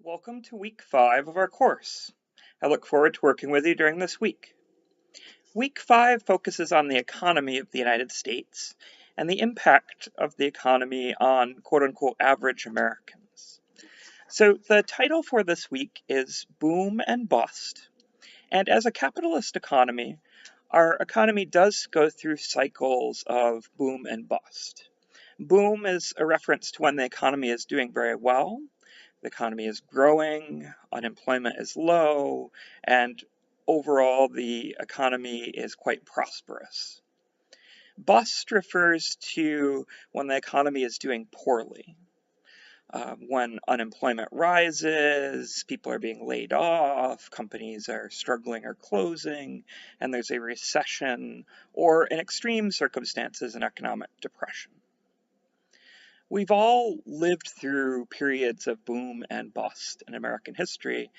Welcome to week 5 of our course. I look forward to working with you during this week. Week 5 focuses on the economy of the United States and the impact of the economy on quote-unquote average Americans. So the title for this week is Boom and Bust. And as a capitalist economy, our economy does go through cycles of boom and bust. Boom is a reference to when the economy is doing very well. The economy is growing, unemployment is low, and overall the economy is quite prosperous. Bust refers to when the economy is doing poorly. When unemployment rises, people are being laid off, companies are struggling or closing, and there's a recession, or in extreme circumstances, an economic depression. We've all lived through periods of boom and bust in American history.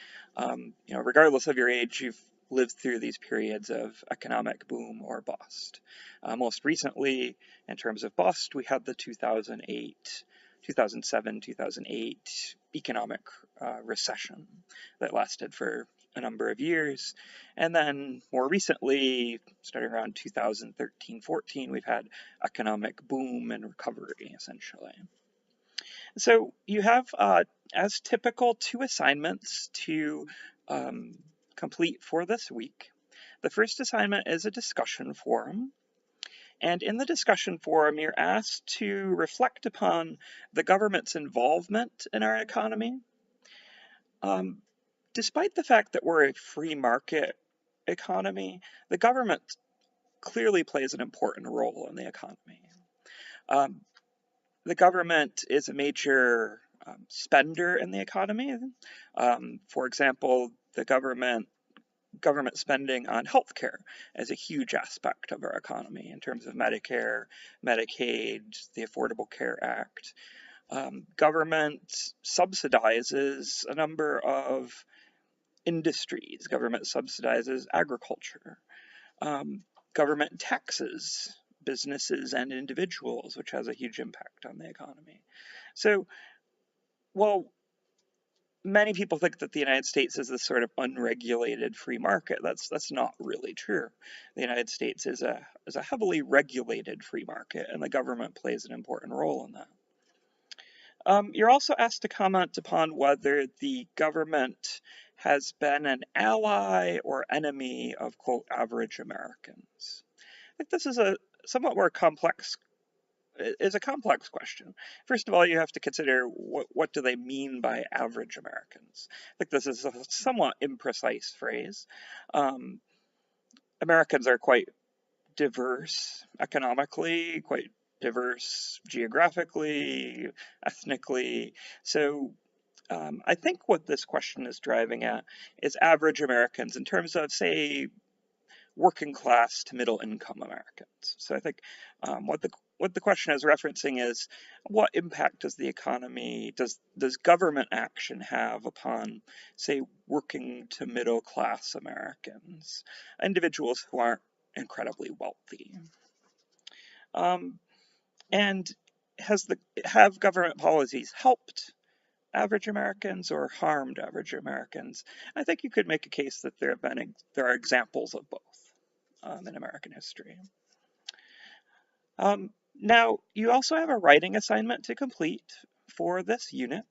Regardless of your age, you've lived through these periods of economic boom or bust. Most recently, in terms of bust, we had the 2007, 2008 economic recession that lasted for a number of years. And then more recently, starting around 2013-14, we've had economic boom and recovery, essentially. So you have, as typical, 2 assignments to complete for this week. The first assignment is a discussion forum. And in the discussion forum, you're asked to reflect upon the government's involvement in our economy. Despite the fact that we're a free market economy, the government clearly plays an important role in the economy. The government is a major spender in the economy. For example, the government spending on healthcare is a huge aspect of our economy in terms of Medicare, Medicaid, the Affordable Care Act. Government subsidizes a number of industries. Government subsidizes agriculture. Government taxes businesses and individuals, which has a huge impact on the economy. So, while many people think that the United States is this sort of unregulated free market, that's not really true. The United States is a heavily regulated free market, and the government plays an important role in that. You're also asked to comment upon whether the government has been an ally or enemy of, quote, average Americans. I think this is a somewhat more complex question. First of all, you have to consider what do they mean by average Americans. I think this is a somewhat imprecise phrase. Americans are quite diverse economically, quite diverse geographically, ethnically. So I think what this question is driving at is average Americans in terms of, say, working class to middle income Americans. So I think what the question is referencing is what impact does the economy, does government action have upon, say, working to middle class Americans, individuals who aren't incredibly wealthy. And have government policies helped average Americans or harmed average Americans? I think you could make a case that there are examples of both in American history. Now, you also have a writing assignment to complete for this unit,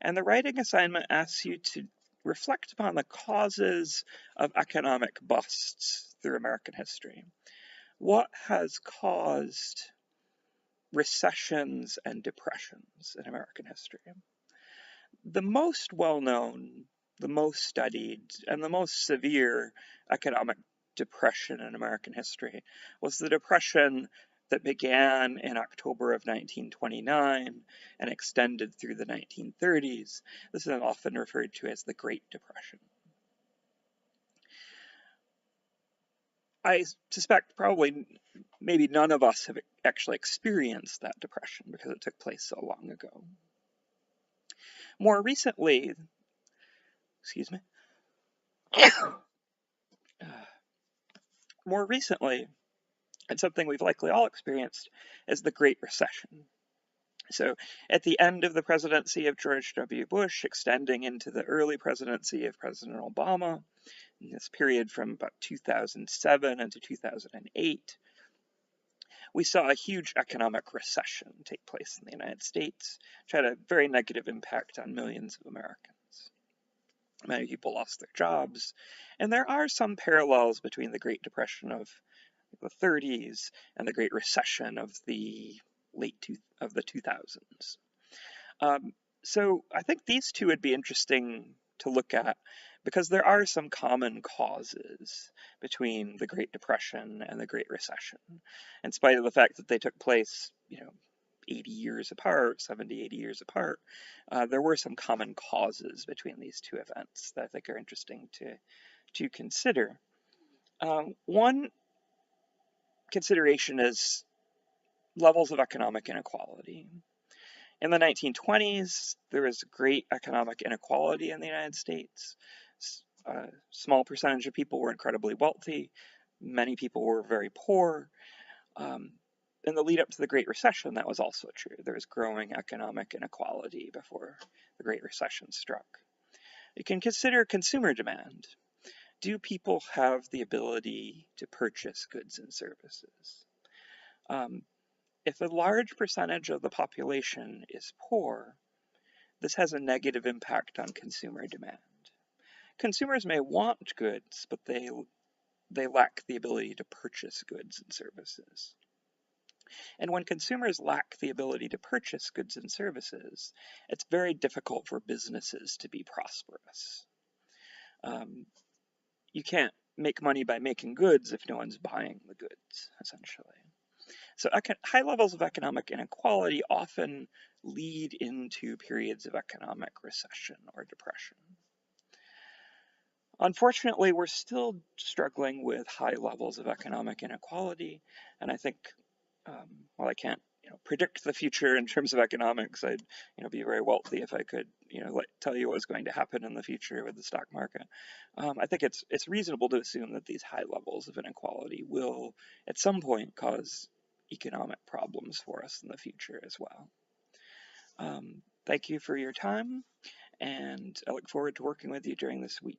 and the writing assignment asks you to reflect upon the causes of economic busts through American history. What has caused recessions and depressions in American history? The most well-known, the most studied, and the most severe economic depression in American history was the Depression that began in October of 1929 and extended through the 1930s. This is often referred to as the Great Depression. I suspect maybe none of us have actually experienced that depression because it took place so long ago. More recently, and something we've likely all experienced, is the Great Recession. So at the end of the presidency of George W. Bush, extending into the early presidency of President Obama, in this period from about 2007 into 2008, we saw a huge economic recession take place in the United States, which had a very negative impact on millions of Americans. Many people lost their jobs, and there are some parallels between the Great Depression of the 30s and the Great Recession of the of the 2000s. So I think these two would be interesting to look at because there are some common causes between the Great Depression and the Great Recession, in spite of the fact that they took place, 80 years apart, 70, 80 years apart. There were some common causes between these two events that I think are interesting to consider. One consideration is levels of economic inequality. In the 1920s, there was great economic inequality in the United States. A small percentage of people were incredibly wealthy. Many people were very poor. In the lead up to the Great Recession, that was also true. There was growing economic inequality before the Great Recession struck. You can consider consumer demand. Do people have the ability to purchase goods and services? If a large percentage of the population is poor, this has a negative impact on consumer demand. Consumers may want goods, but they lack the ability to purchase goods and services. And when consumers lack the ability to purchase goods and services, it's very difficult for businesses to be prosperous. You can't make money by making goods if no one's buying the goods, essentially. So high levels of economic inequality often lead into periods of economic recession or depression. Unfortunately, we're still struggling with high levels of economic inequality, and I think, while I can't predict the future in terms of economics, I'd be very wealthy if I could tell you what's going to happen in the future with the stock market. I think it's reasonable to assume that these high levels of inequality will at some point cause economic problems for us in the future as well. Thank you for your time, and I look forward to working with you during this week.